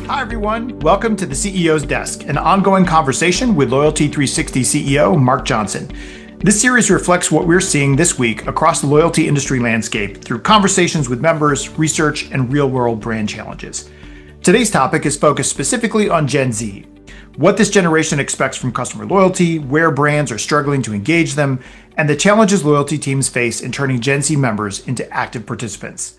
Hi, everyone. Welcome to the CEO's Desk, an ongoing conversation with Loyalty360 CEO Mark Johnson. This series reflects what we're seeing this week across the loyalty industry landscape through conversations with members, research, and real-world brand challenges. Today's topic is focused specifically on Gen Z, what this generation expects from customer loyalty, where brands are struggling to engage them, and the challenges loyalty teams face in turning Gen Z members into active participants.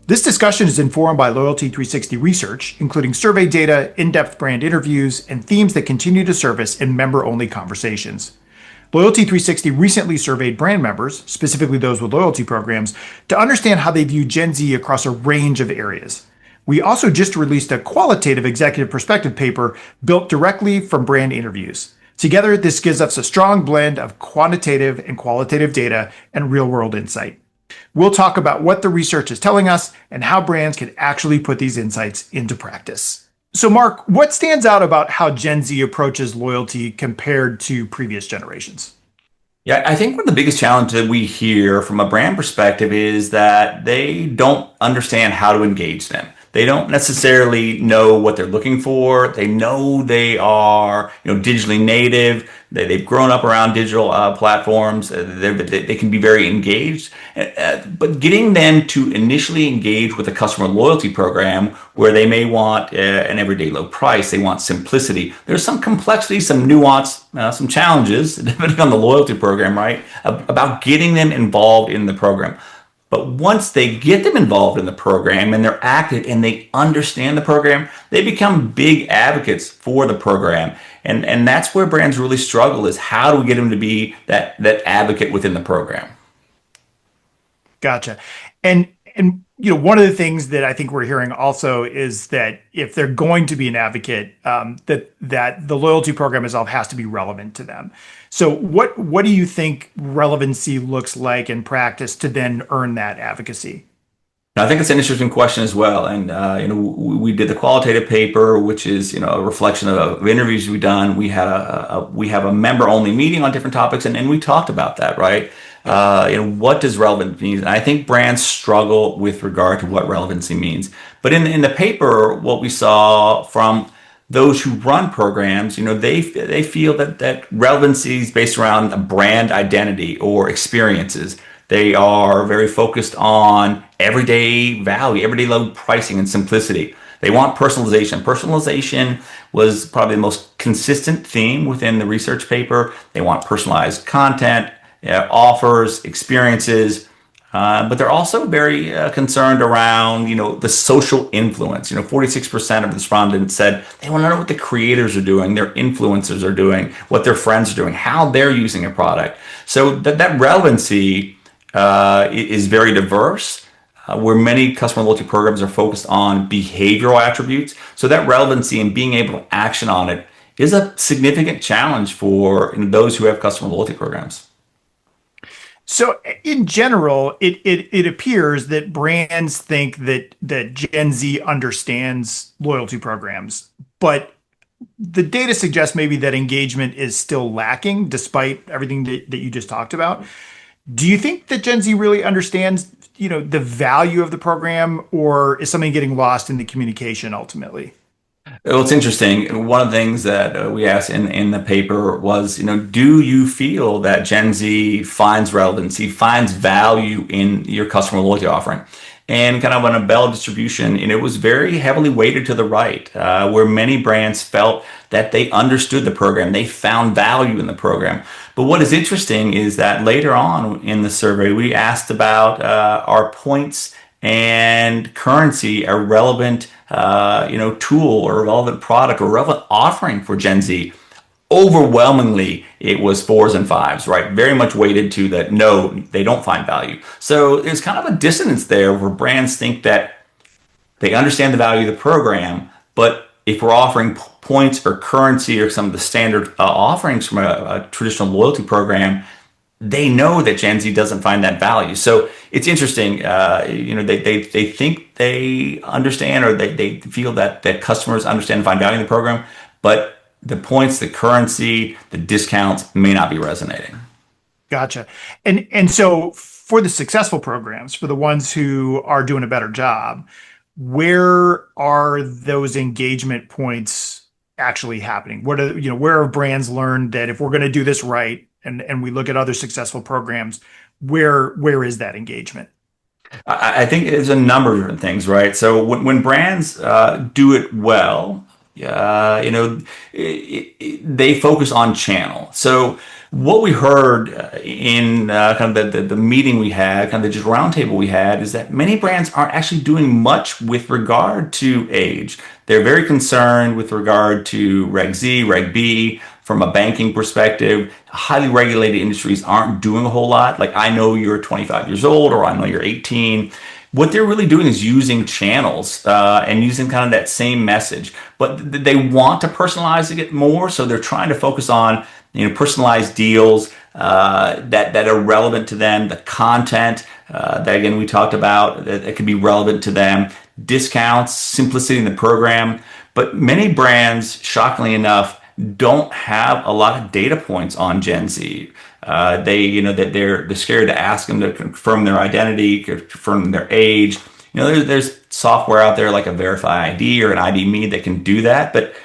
This discussion is informed by Loyalty360 research, including survey data, in-depth brand interviews, and themes that continue to surface in member-only conversations. Loyalty360 recently surveyed brand members, specifically those with loyalty programs, to understand how they view Gen Z across a range of areas. We also just released a qualitative executive perspective paper built directly from brand interviews. Together, this gives us a strong blend of quantitative and qualitative data and real-world insight. We'll talk about what the research is telling us and how brands can actually put these insights into practice. So, Mark, what stands out about how Gen Z approaches loyalty compared to previous generations? Yeah, I think one of the biggest challenges that we hear from a brand perspective is that they don't understand how to engage them. They don't necessarily know what they're looking for. They know they are, digitally native. They've grown up around digital platforms. They can be very engaged. But getting them to initially engage with a customer loyalty program where they may want an everyday low price, they want simplicity. There's some complexity, some nuance, some challenges, depending on the loyalty program, right? About getting them involved in the program. But once they get them involved in the program and they're active and they understand the program, they become big advocates for the program. And that's where brands really struggle, is how do we get them to be that advocate within the program? Gotcha. And one of the things that I think we're hearing also is that if they're going to be an advocate, that the loyalty program itself has to be relevant to them. So what do you think relevancy looks like in practice to then earn that advocacy? I think it's an interesting question as well. And we did the qualitative paper, which is a reflection of interviews we've done. We have a member only meeting on different topics, and we talked about that, right? What does relevant mean? And I think brands struggle with regard to what relevancy means. But in the paper, what we saw from those who run programs, they feel that relevancy is based around a brand identity or experiences. They are very focused on everyday value, everyday low pricing, and simplicity. They want personalization. Personalization was probably the most consistent theme within the research paper. They want personalized content, offers, experiences, but they're also very concerned around, the social influence. 46% of the respondents said they want to know what the creators are doing, their influencers are doing, what their friends are doing, how they're using a product. So that relevancy is very diverse, where many customer loyalty programs are focused on behavioral attributes. So that relevancy and being able to action on it is a significant challenge for those who have customer loyalty programs. So in general, it appears that brands think that Gen Z understands loyalty programs, but the data suggests maybe that engagement is still lacking despite everything that you just talked about. Do you think that Gen Z really understands, the value of the program, or is something getting lost in the communication ultimately? Well, it's interesting. One of the things that we asked in the paper was, do you feel that Gen Z finds relevancy, finds value in your customer loyalty offering? And kind of on a Bell distribution, it was very heavily weighted to the right, where many brands felt that they understood the program, they found value in the program. But what is interesting is that later on in the survey, we asked about our points and currency a relevant tool or a relevant product or relevant offering for Gen Z. Overwhelmingly, it was 4s and 5s, right? Very much weighted to that, no, they don't find value. So there's kind of a dissonance there where brands think that they understand the value of the program, but if we're offering points or currency or some of the standard offerings from a traditional loyalty program, they know that Gen Z doesn't find that value. So it's interesting. They think they understand, or they feel that customers understand and find value in the program, but the points, the currency, the discounts may not be resonating. Gotcha. And so for the successful programs, for the ones who are doing a better job, where are those engagement points actually happening? What are, where have brands learned that if we're going to do this right, and we look at other successful programs, where is that engagement? I think it's a number of different things, right? So when brands do it well, they focus on channel. So what we heard in kind of the meeting we had, kind of the just roundtable we had, is that many brands aren't actually doing much with regard to age. They're very concerned with regard to Reg Z, Reg B. From a banking perspective, highly regulated industries aren't doing a whole lot. Like, I know you're 25 years old, or I know you're 18. What they're really doing is using channels and using kind of that same message, but they want to personalize it more. So they're trying to focus on personalized deals that are relevant to them, the content that again we talked about that could be relevant to them, discounts, simplicity in the program. But many brands, shockingly enough, don't have a lot of data points on Gen Z. That they're scared to ask them to confirm their identity, confirm their age. There's software out there like a Verify ID or an ID Me that can do that. But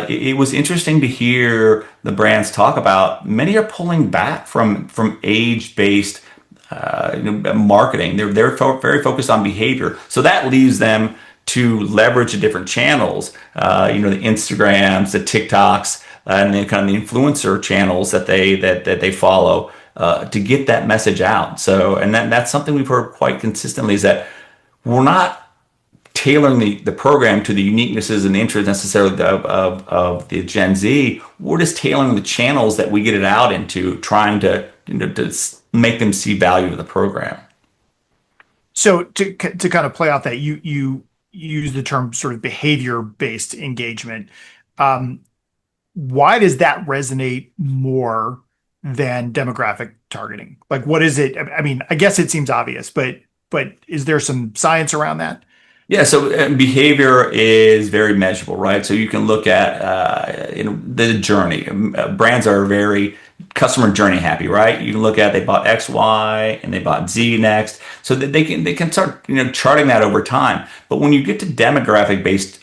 it was interesting to hear the brands talk about. Many are pulling back from age-based marketing. They're very focused on behavior. So that leaves them to leverage the different channels, the Instagrams, the TikToks, and the kind of the influencer channels that they follow to get that message out. So, and that's something we've heard quite consistently, is that we're not tailoring the program to the uniquenesses and interests necessarily of the Gen Z. We're just tailoring the channels that we get it out into, trying to to make them see value of the program. So to kind of play out that you use the term sort of behavior-based engagement. Why does that resonate more than demographic targeting? Like, what is it? I mean, I guess it seems obvious, but is there some science around that? Yeah, so behavior is very measurable, right? So you can look at the journey. Brands are very customer journey happy, right? You can look at they bought X, Y, and they bought Z next, so that they can start charting that over time. But when you get to demographic based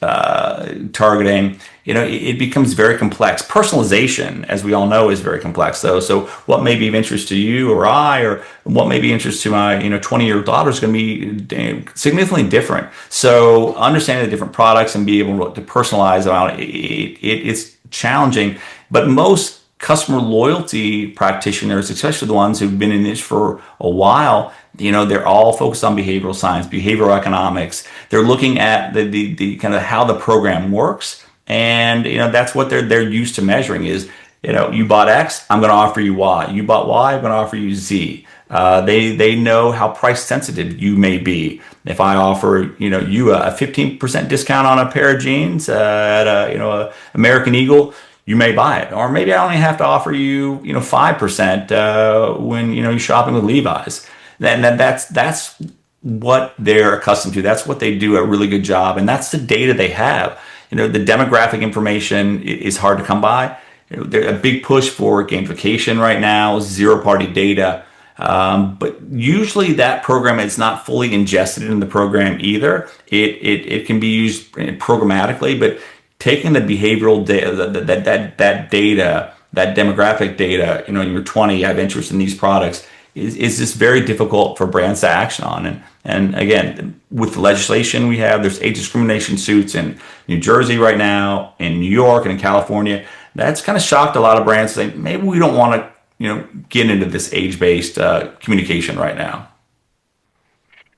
targeting, it becomes very complex. Personalization, as we all know, is very complex, though. So what may be of interest to you or I, or what may be of interest to my 20-year-old daughter, is going to be significantly different. So understanding the different products and be able to personalize around it's challenging. But most customer loyalty practitioners, especially the ones who've been in this for a while, they're all focused on behavioral science, behavioral economics. They're looking at the kind of how the program works. And that's what they're used to measuring is, you bought X, I'm going to offer you Y. You bought Y, I'm going to offer you Z. They know how price sensitive you may be. If I offer you a 15% discount on a pair of jeans at a American Eagle, you may buy it. Or maybe I only have to offer you 5% when you're shopping with Levi's. Then that's what they're accustomed to. That's what they do a really good job, and that's the data they have. The demographic information is hard to come by. There's a big push for gamification right now, zero-party data. But usually that program is not fully ingested in the program either. It can be used programmatically, but taking the behavioral data, that data, that demographic data, you're 20, you have interest in these products, is just very difficult for brands to action on. And again, with the legislation we have, there's age discrimination suits in New Jersey right now, in New York, and in California. That's kind of shocked a lot of brands to say, maybe we don't want to, get into this age-based communication right now.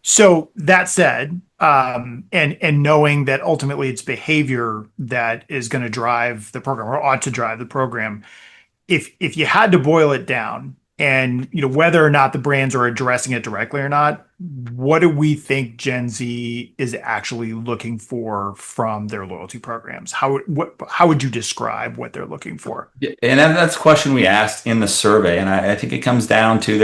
So that said, and knowing that ultimately it's behavior that is going to drive the program, or ought to drive the program, if you had to boil it down, and whether or not the brands are addressing it directly or not, what do we think Gen Z is actually looking for from their loyalty programs? How would you describe what they're looking for? Yeah, and that's a question we asked in the survey, and I think it comes down to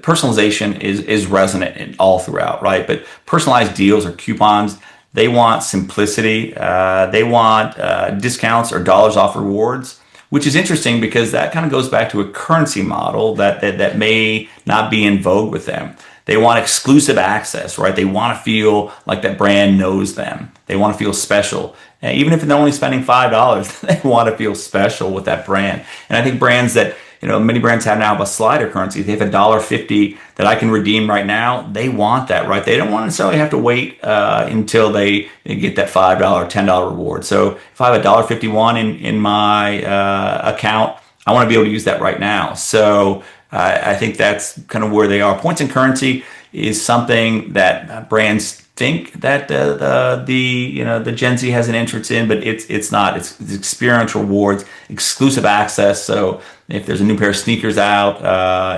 personalization is resonant all throughout, right? But personalized deals or coupons, they want simplicity. They want discounts or dollars off rewards, which is interesting because that kind of goes back to a currency model that may not be in vogue with them. They want exclusive access, right? They want to feel like that brand knows them. They want to feel special. And even if they're only spending $5, they want to feel special with that brand. And I think brands that, many brands have now a slider currency. They have $1.50 that I can redeem right now. They want that, right? They don't want to necessarily have to wait until they get that $5, $10 reward. So if I have $1.51 in my account, I want to be able to use that right now. So I think that's kind of where they are. Points and currency is something that brands think that the Gen Z has an interest in, but it's not. It's experiential rewards, exclusive access. So if there's a new pair of sneakers out,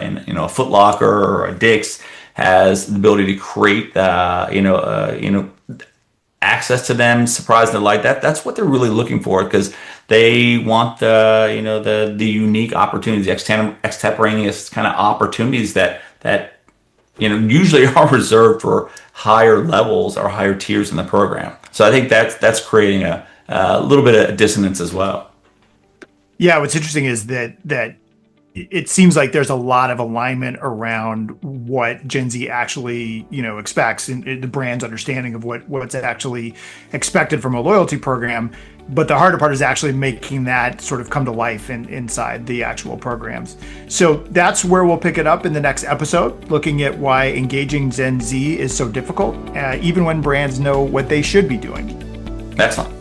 and a Foot Locker or a Dick's has the ability to create access to them, surprise and delight. That's what they're really looking for, because they want the unique opportunities, extemporaneous kind of opportunities that usually are reserved for higher levels or higher tiers in the program. So I think that's creating a little bit of dissonance as well. Yeah, what's interesting is that it seems like there's a lot of alignment around what Gen Z actually, expects, and the brand's understanding of what's actually expected from a loyalty program. But the harder part is actually making that sort of come to life inside the actual programs. So that's where we'll pick it up in the next episode, looking at why engaging Gen Z is so difficult, even when brands know what they should be doing. Excellent.